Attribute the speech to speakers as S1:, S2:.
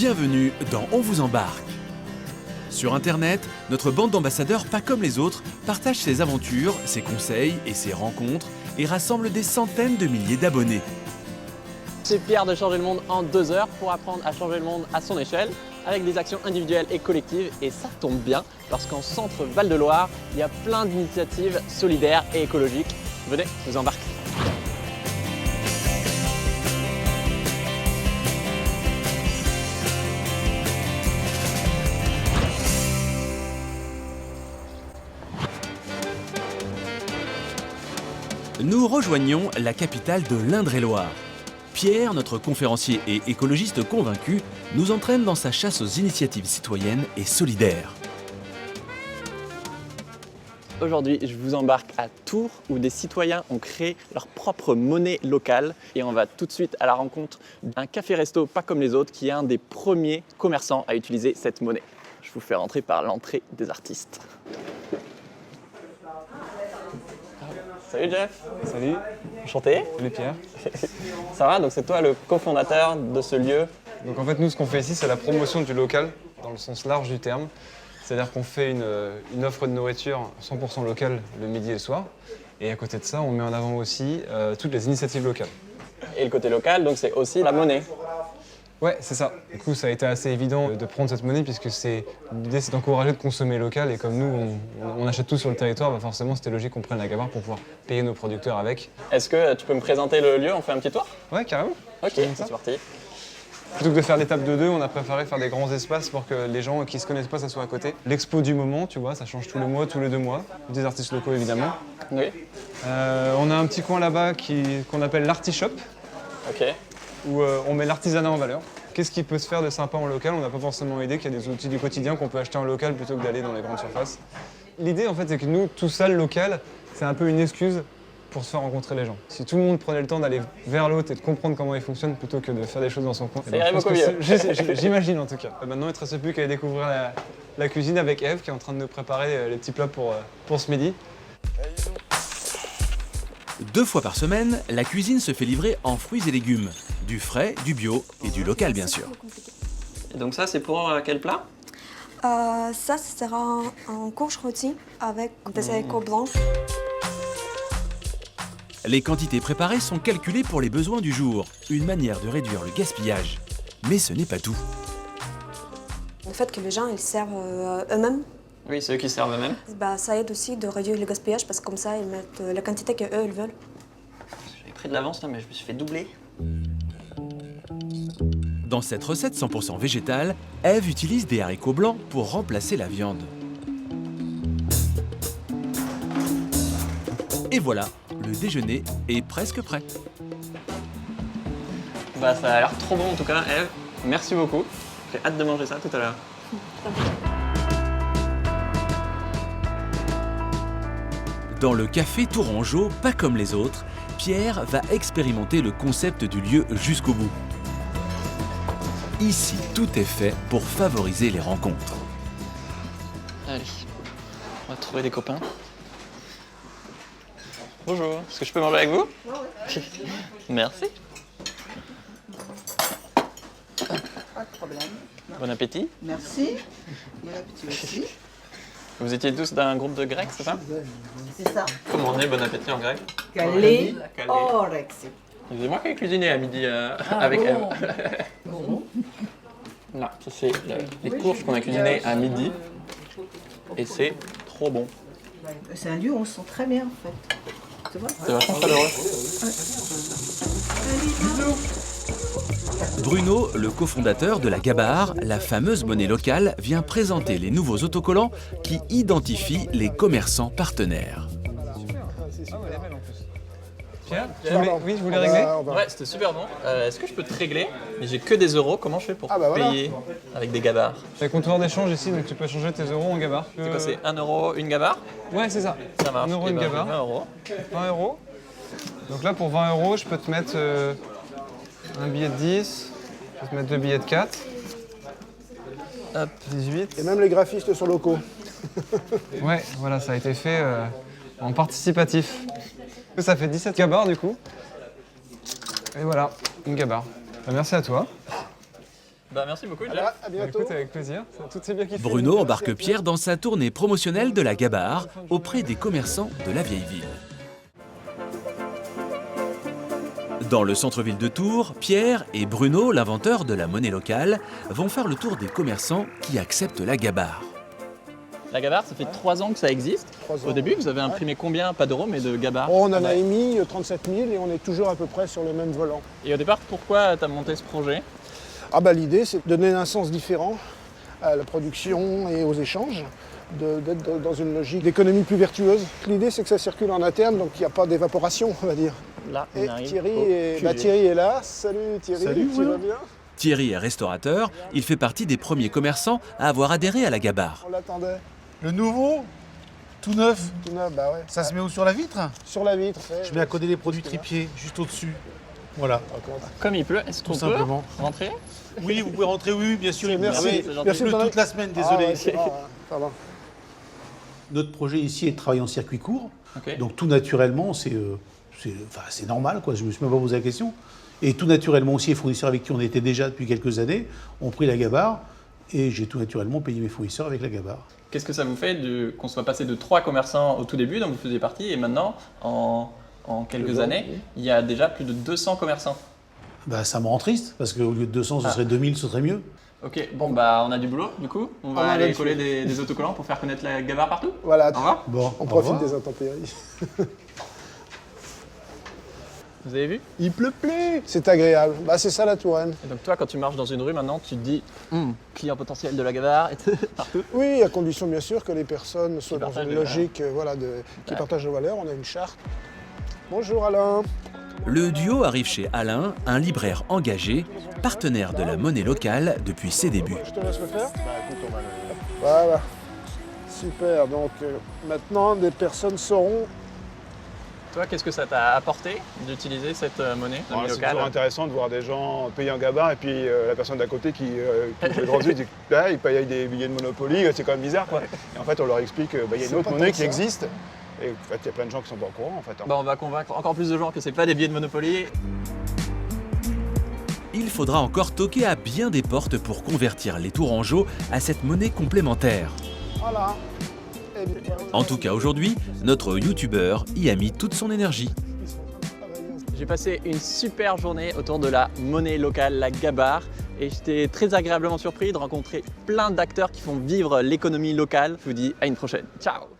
S1: Bienvenue dans On vous embarque. Sur Internet, notre bande d'ambassadeurs pas comme les autres partage ses aventures, ses conseils et ses rencontres et rassemble des centaines de milliers d'abonnés.
S2: C'est Pierre de Changer le Monde en 2 heures pour apprendre à changer le monde à son échelle avec des actions individuelles et collectives. Et ça tombe bien parce qu'en centre Val-de-Loire, il y a plein d'initiatives solidaires et écologiques. Venez, je vous embarque.
S1: Nous rejoignons la capitale de l'Indre-et-Loire. Pierre, notre conférencier et écologiste convaincu, nous entraîne dans sa chasse aux initiatives citoyennes et solidaires.
S2: Aujourd'hui, je vous embarque à Tours où des citoyens ont créé leur propre monnaie locale et on va tout de suite à la rencontre d'un café-resto pas comme les autres qui est un des premiers commerçants à utiliser cette monnaie. Je vous fais rentrer par l'entrée des artistes. Salut Jeff.
S3: Salut,
S2: Enchanté.
S3: salut Pierre.
S2: Ça va, donc c'est toi le cofondateur de ce lieu.
S3: Donc en fait nous ce qu'on fait ici c'est la promotion du local dans le sens large du terme. C'est-à-dire qu'on fait une offre de nourriture 100% locale le midi et le soir. Et à côté de ça on met en avant aussi toutes les initiatives locales.
S2: Et le côté local, donc c'est aussi la monnaie.
S3: Ouais c'est ça. Du coup ça a été assez évident de prendre cette monnaie puisque l'idée c'est d'encourager de consommer local et comme nous on achète tout sur le territoire, bah forcément c'était logique qu'on prenne la gabarre pour pouvoir payer nos producteurs avec.
S2: Est-ce que tu peux me présenter le lieu? On fait un petit tour?
S3: Ouais carrément.
S2: Ok, c'est parti.
S3: Plutôt que de faire l'étape de 2, on a préféré faire des grands espaces pour que les gens qui se connaissent pas s'assoient à côté. L'expo du moment, tu vois, ça change tous les mois, tous les 2 mois. Des artistes locaux évidemment.
S2: Oui.
S3: On a un petit coin là-bas qu'on appelle l'Artishop,
S2: Ok.
S3: où on met l'artisanat en valeur. Qu'est-ce qui peut se faire de sympa en local? On n'a pas forcément idée qu'il y a des outils du quotidien qu'on peut acheter en local plutôt que d'aller dans les grandes surfaces. L'idée en fait c'est que nous, tout ça, le local, c'est un peu une excuse pour se faire rencontrer les gens. Si tout le monde prenait le temps d'aller vers l'autre et de comprendre comment il fonctionne plutôt que de faire des choses dans son coin,
S2: Ça irait beaucoup mieux.
S3: J'imagine en tout cas. Maintenant, il ne te reste plus qu'à aller découvrir la cuisine avec Eve qui est en train de nous préparer les petits plats pour ce midi.
S1: 2 fois par semaine, la cuisine se fait livrer en fruits et légumes. Du frais, du bio et du local bien sûr.
S2: Et donc ça c'est pour quel plat?
S4: Ça sera un courge rôti avec des haricots blancs.
S1: Les quantités préparées sont calculées pour les besoins du jour, une manière de réduire le gaspillage. Mais ce n'est pas tout.
S4: Le fait que les gens ils servent eux-mêmes,
S2: Oui, c'est eux qui servent eux-mêmes.
S4: bah, ça aide aussi de réduire le gaspillage parce que comme ça ils mettent la quantité qu'eux ils veulent.
S2: J'avais pris de l'avance là mais je me suis fait doubler.
S1: Dans cette recette 100% végétale, Ève utilise des haricots blancs pour remplacer la viande. Et voilà, le déjeuner est presque prêt.
S2: Bah ça a l'air trop bon en tout cas, Ève. Merci beaucoup. J'ai hâte de manger ça tout à l'heure.
S1: Dans le café Tourangeau, pas comme les autres, Pierre va expérimenter le concept du lieu jusqu'au bout. Ici, tout est fait pour favoriser les rencontres.
S2: Allez, on va trouver des copains. Bonjour, est-ce que je peux manger avec vous? Oui. Merci.
S5: Pas de problème.
S2: Bon appétit.
S5: Merci. Bon appétit aussi.
S2: Vous étiez tous d'un groupe de grecs, c'est ça?
S5: C'est ça.
S2: Comment on est bon appétit en grec?
S5: Calé,
S2: Calé.
S5: orexi.
S2: C'est moi qui ai cuisiné à midi avec Ève.
S5: Bon.
S2: Là, ça c'est les courges qu'on a cuisinées à midi. Et c'est trop bon.
S5: C'est un lieu où on se sent très bien en fait. Tu vois?
S2: C'est vachement chaleureux.
S1: Bruno, le cofondateur de la Gabarre, la fameuse monnaie locale, vient présenter les nouveaux autocollants qui identifient les commerçants partenaires.
S3: Pierre, oui, je voulais régler.
S2: Ouais, c'était super bon. Est-ce que je peux te régler? Mais j'ai que des euros. Comment je fais pour payer avec des gabarres?
S3: Il y a un comptoir d'échange ici, donc tu peux changer tes euros en gabarre.
S2: C'est quoi, c'est 1 euro une gabarre?
S3: Ouais, c'est ça.
S2: Ça marche.
S3: 1 euro
S2: Eh
S3: une
S2: ben,
S3: gabarre.
S2: 20 euros.
S3: 20 euros. Donc là, pour 20 euros, je peux te mettre un billet de 10, je peux te mettre 2 billets de 4. Hop, 18.
S6: Et même les graphistes sont locaux.
S3: Ouais, voilà, ça a été fait en participatif. Ça fait 17 gabarres du coup. Et voilà, une gabarre. Bah, merci à toi.
S2: Bah, merci beaucoup, Jeff.
S6: Voilà, à
S3: Bah,
S6: bientôt.
S3: écoute, avec plaisir. Tout s'est bien kiffé.
S1: Bruno embarque Pierre dans sa tournée promotionnelle de la Gabar auprès des commerçants de la vieille ville. Dans le centre-ville de Tours, Pierre et Bruno, l'inventeur de la monnaie locale, vont faire le tour des commerçants qui acceptent la Gabar.
S2: La Gabar, ça fait 3 ans que ça existe.
S6: 3 ans.
S2: Au début, vous avez imprimé combien, pas d'euros, mais de Gabar?
S6: On en a émis 37 000 et on est toujours à peu près sur le même volant.
S2: Et au départ, pourquoi tu as monté ce projet?
S6: L'idée, c'est de donner un sens différent à la production et aux échanges, d'être dans une logique d'économie plus vertueuse. L'idée, c'est que ça circule en interne, donc il n'y a pas d'évaporation, on va dire.
S2: Là, on
S6: Et
S2: arrive
S6: Thierry,
S2: au QG.
S6: Thierry est là. Salut Thierry,
S3: Salut,
S6: tu vas bien?
S1: Thierry est restaurateur, il fait partie des premiers commerçants à avoir adhéré à la Gabar.
S6: On l'attendait.
S7: Le nouveau, tout neuf,
S6: Tout neuf, bah ouais.
S7: ça se met où sur la vitre?
S6: Sur la vitre.
S7: Je mets à côté les produits tripiers, juste au-dessus. Voilà,
S2: Comme il pleut, est-ce
S7: tout
S2: qu'on peut
S7: simplement.
S2: rentrer?
S7: Oui, vous pouvez rentrer, oui, bien sûr.
S6: Merci.
S7: Ah oui,
S6: Merci
S7: il
S6: de
S7: pleut
S6: ton-
S7: toute la semaine,
S6: Ah
S7: désolé.
S6: ouais, c'est rare, hein. Pardon.
S7: Notre projet ici est de travailler en circuit court.
S2: Ok.
S7: Donc tout naturellement, c'est normal, quoi. Je ne me suis même pas posé la question. Et tout naturellement aussi, les fournisseurs avec qui on était déjà depuis quelques années ont pris la Gabar. Et j'ai tout naturellement payé mes fournisseurs avec la Gabar.
S2: Qu'est-ce que ça vous fait qu'on soit passé de 3 commerçants au tout début, dont vous faisiez partie, et maintenant, en quelques années, il y a déjà plus de 200 commerçants?
S7: Bah, ça me rend triste, parce qu'au lieu de 200, ce serait 2000, ce serait mieux.
S2: Ok, bon bah on a du boulot du coup. On va
S6: On a
S2: aller
S6: le
S2: coller des autocollants pour faire connaître la Gabar partout.
S6: Voilà,
S2: Au revoir.
S7: Bon,
S6: on
S7: au
S6: profite
S7: revoir.
S6: des intempéries.
S2: Vous avez vu?
S6: Il pleut plus. C'est agréable. C'est ça la Touraine.
S2: Et donc toi, quand tu marches dans une rue maintenant, tu te dis client potentiel de la Gabar et partout.
S6: Oui, à condition bien sûr que les personnes soient dans
S2: partagent
S6: une
S2: les
S6: logique qui partagent nos valeurs. On a une charte. Bonjour Alain.
S1: Le duo arrive chez Alain, un libraire engagé, partenaire de la monnaie locale depuis ses débuts.
S6: Je te laisse le faire. Voilà. Super. Donc maintenant, des personnes sauront.
S2: Toi, qu'est-ce que ça t'a apporté d'utiliser cette monnaie
S3: C'est
S2: locale?
S3: toujours intéressant de voir des gens payer un gabar et puis la personne d'à côté qui fait droit dessus dit ah, il paye avec des billets de Monopoly, c'est quand même bizarre quoi. Et en fait on leur explique qu'il y a une
S6: C'est
S3: autre
S6: pas
S3: monnaie
S6: tant
S3: qui
S6: ça.
S3: existe et en fait il y a plein de gens qui sont pas au courant en fait.
S2: Bah, on va convaincre encore plus de gens que c'est pas des billets de Monopoly.
S1: Il faudra encore toquer à bien des portes pour convertir les Tourangeaux à cette monnaie complémentaire.
S6: Voilà. Et bien,
S1: En tout cas, aujourd'hui, notre youtubeur y a mis toute son énergie.
S2: J'ai passé une super journée autour de la monnaie locale, la Gabar, et j'étais très agréablement surpris de rencontrer plein d'acteurs qui font vivre l'économie locale. Je vous dis à une prochaine. Ciao!